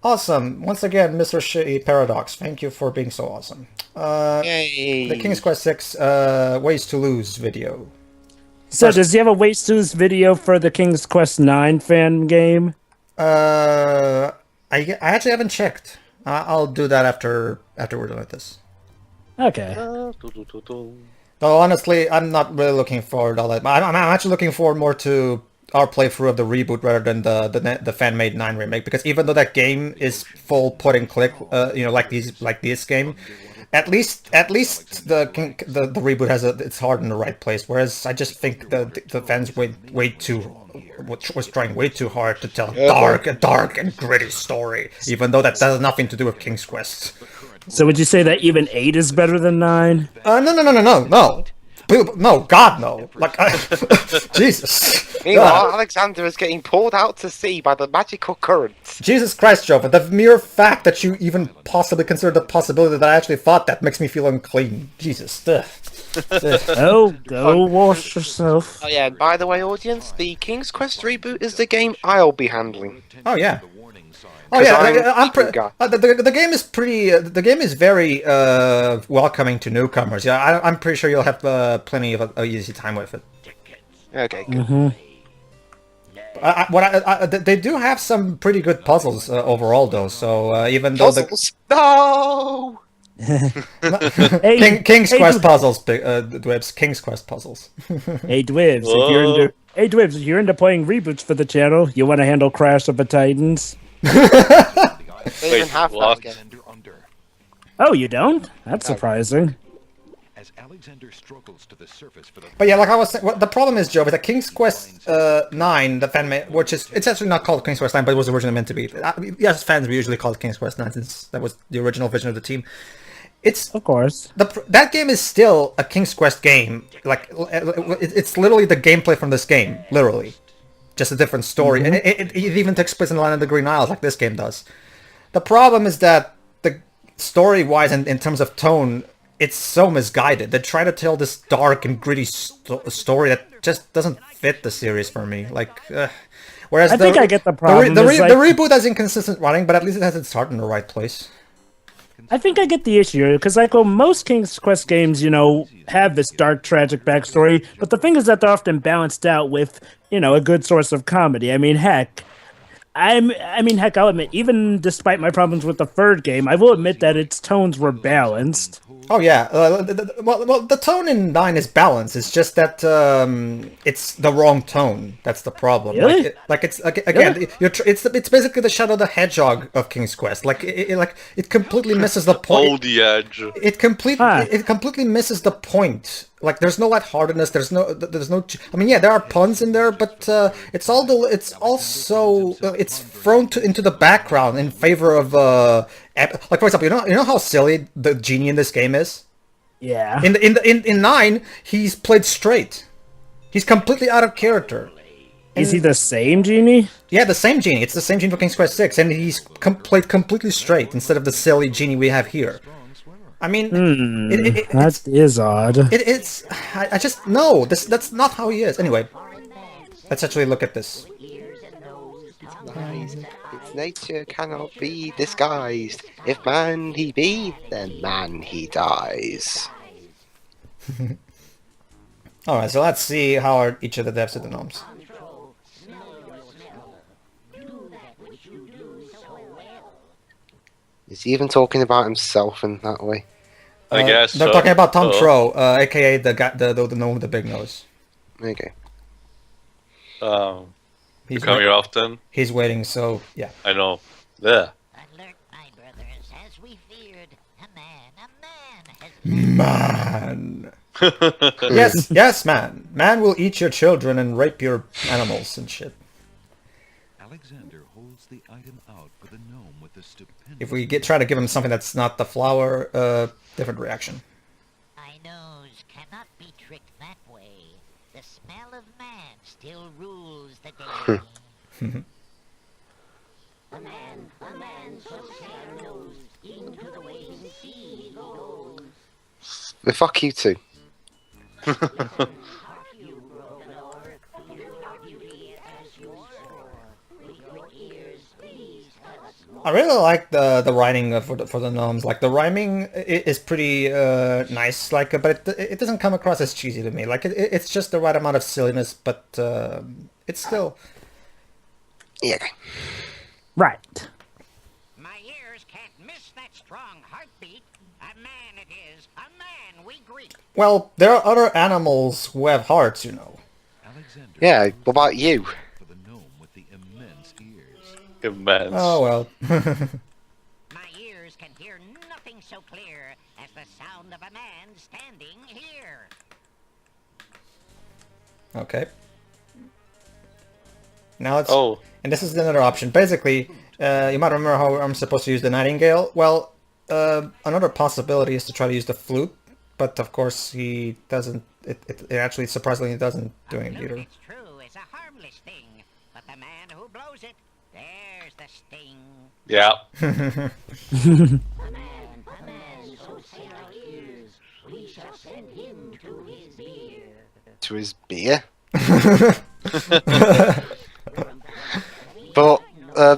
Awesome. Once again, Mr. Shitty Paradox, thank you for being so awesome. The King's Yay! Quest 6 Ways to Lose video. So, First, does he have a waste to this video for the King's Quest 9 fan game? uh, I actually haven't checked. I'll do that after we're done with this. Okay. Though honestly, I'm not really looking forward to all that. I'm actually looking forward more to our playthrough of the reboot rather than the fan-made 9 remake, because even though that game is full point and click, like this game, at least the reboot has its heart in the right place. Whereas I just think the fans was trying way too hard to tell a dark and gritty story, even though that has nothing to do with King's Quest. So, would you say that even 8 is better than 9? No. No, God, no. Like, Jesus. Meanwhile, God. Alexander is getting pulled out to sea by the magical currents. Jesus Christ, Joe, but the mere fact that you even possibly consider the possibility that I actually thought that makes me feel unclean. Jesus. Ugh. Ugh. Oh, go wash yourself. Oh yeah, and by the way, audience, the King's Quest reboot is the game I'll be handling. Oh, yeah. Oh 'Cause yeah, I'm the guy. the game is pretty. The game is very welcoming to newcomers. Yeah, I'm pretty sure you'll have plenty of a easy time with it. Okay, good. They do have some pretty good puzzles overall, though. So even though Puzzles? No! Hey, King's hey, Quest Dw- puzzles, Dwibs, King's Quest puzzles. hey, Dwibs, if you're into playing reboots for the channel, you want to handle Crash of the Titans? They even have that what? again. Oh, you don't? That's surprising. As Alexander struggles to the surface for the But yeah, like I was saying, what the problem is, Joe, is that King's Quest 9, the which is it's actually not called King's Quest 9, but it was originally meant to be. Yes, fans we usually call it King's Quest 9 since that was the original vision of the team. It's Of course. that game is still a King's Quest game. Like it's literally the gameplay from this game, literally, just a different story. And it even takes place in the Land of the Green Isles, like this game does. The problem is that the story-wise and in terms of tone, it's so misguided. They try to tell this dark and gritty story that just doesn't fit the series for me. Like, whereas I think I get the problem. The is, like, reboot has inconsistent running, but at least it has its heart in the right place. I think I get the issue because, like, well, most King's Quest games, have this dark, tragic backstory. But the thing is that they're often balanced out with, a good source of comedy. I mean, heck, I'll admit, even despite my problems with the third game, I will admit that its tones were balanced. Oh yeah, well, the tone in 9 is balanced. It's just that it's the wrong tone. That's the problem. Really? It's like, again, it's basically the Shadow the Hedgehog of King's Quest. Like it completely misses the point. Hold the edge. It completely misses the point. Like there's no lightheartedness. There's no. I mean, yeah, there are puns in there, but it's thrown into the background in favor of like for example, you know how silly the genie in this game is. Yeah. In 9, he's played straight. He's completely out of character. Is he the same genie? Yeah, the same genie. It's the same genie for King's Quest 6, and he's played completely straight instead of the silly genie we have here. I mean, That is odd. I just no. That's not how he is. Anyway, let's actually look at this. Nice. Its nature cannot be disguised. If man he be, then man he dies. All right, so let's see how are each of the devs of the gnomes. Is he even talking about himself in that way? I guess They're so. talking about Tom Tro, aka the guy, the gnome with the big nose. Okay. You come here often? He's waiting, so yeah. I know. Yeah. Alert, my brothers, as we feared, a man has... Man. Yes, man. Man will eat your children and rape your animals and shit. Alexander holds the item out for the gnome with the stupendous. If we try to give him something that's not the flower, different reaction. My nose cannot be tricked that way. The smell of man still rules the day. A man so sad nose into the way his sea goes. Well, fuck you too. You broke the north, your beauty as you soar. With your ears, please tell I really like the writing for the gnomes. Like the rhyming is pretty nice. Like, but it doesn't come across as cheesy to me. Like it's just the right amount of silliness, but it's still Yeah. Right. My ears can't miss that strong heartbeat. A man it is, a man we greet. well. There are other animals who have hearts, you know. Alexander Yeah, what about you? for the gnome with the immense ears. Immense. Oh well. My ears can hear nothing so clear as the sound of a man standing here. Okay. Now it's Oh, and this is another option. Basically, you might remember how I'm supposed to use the nightingale. Well, another possibility is to try to use the flute, but of course he doesn't. It actually surprisingly doesn't do it Flute, either. it's true, is a harmless thing, but the man who blows it, there's the sting. yeah. A man so say our ears, we shall send him to his beer. To his beer? But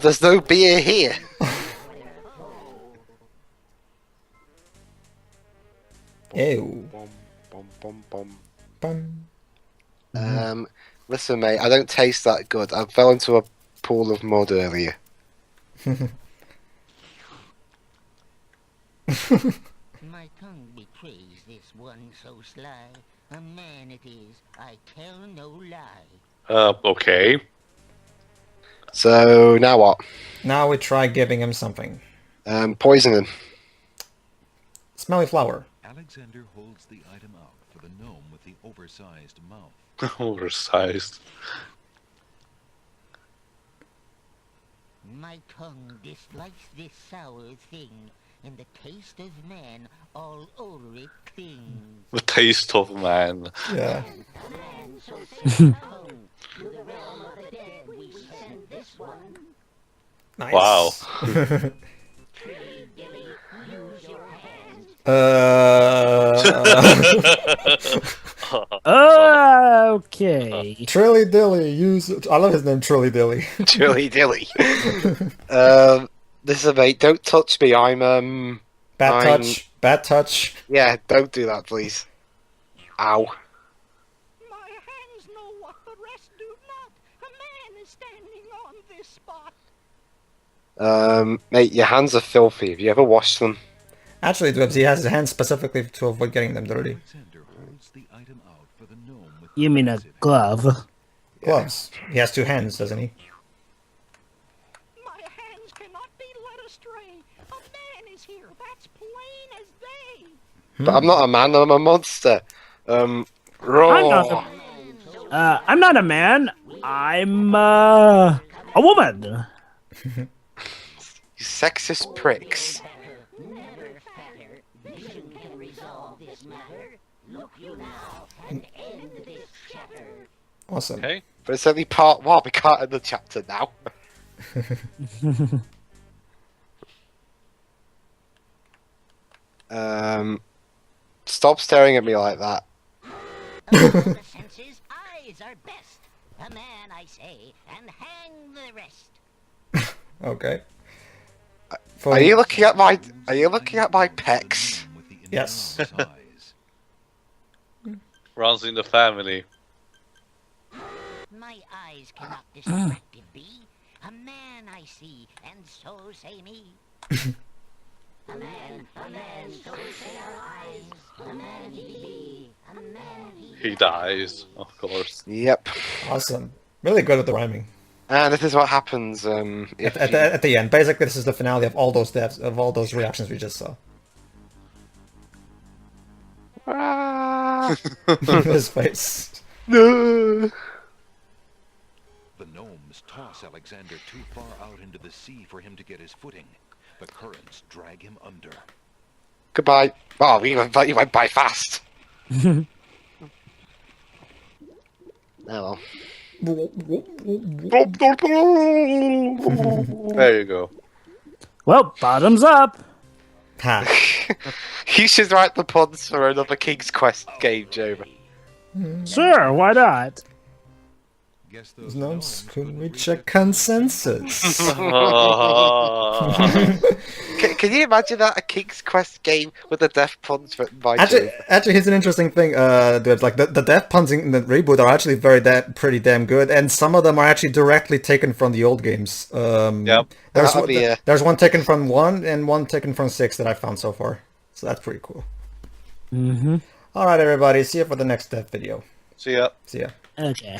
there's no beer here. Ew. Bum, bum, bum. Bum. Listen, mate, I don't taste that good. I fell into a pool of mud earlier. My tongue betrays this one so sly. A man it is, I tell no lie. Okay. So now what? Now we try giving him something. Poison him. Smelly flower. Alexander holds the item out for the gnome with the oversized mouth. Oversized. My tongue dislikes this sour thing, and the taste of man all over it clings. The taste of man. Yeah. So say our tongue, to the realm of the dead we send this one. Nice. Wow. Pretty Billy, use your hands. Okay. Trilly Dilly, use. I love his name, Trilly Dilly. Dilly dilly. Listen, mate, don't touch me. I'm Bad I'm- touch. Bad touch. Yeah, don't do that, please. Ow. My hands know what the rest do not. A man is standing on this spot. Mate, your hands are filthy. Have you ever washed them? Actually, Dwebs, he has his hands specifically to avoid getting them dirty. Alexander holds the item out for the gnome with You mean a impressive glove? Gloves. He has two hands, doesn't he? My hands cannot be led astray. A man is here. That's plain as day. But I'm not a man, I'm a monster. I'm Raw. not I'm not a man. I'm a woman. You sexist pricks. Never fatter. Vision can resolve this matter. Look you now and end this chatter. Awesome. Okay. But it's only part one, we can't end the chapter now. Stop staring at me like that. Of all the senses, eyes are best. A man, I say, and hang the rest. Okay. For Are you looking at my pecs? gnome with the Yes. enormous eyes. Runs in the family. My eyes cannot distracted be. A man I see, and so say me. A man, so say our eyes. A man he be, a man He dies, of course. Yep. Awesome. Really good with the rhyming. And this is what happens if At the end. Basically, this is the finale of all those deaths, of all those reactions we just saw. Ah. His face. No. The gnomes toss Alexander too far out into the sea for him to get his footing. The currents drag him under. Goodbye. Oh, you went by fast. Oh well. There you go. Well, bottoms up. Ha. You should write the puns for another King's Quest game, Joe. Sure, why not? Guess Those those gnomes gnomes couldn't couldn't reach a consensus. Ah. Can you imagine that? A King's Quest game with the death puns written by Actually, Jim? here's an interesting thing. Dude, like the death puns in the reboot are actually pretty damn good, and some of them are actually directly taken from the old games. Yep. There's one taken from 1 and one taken from 6 that I found so far, so that's pretty cool. Mm-hmm. All right, everybody. See you for the next death video. See ya. See ya. Okay.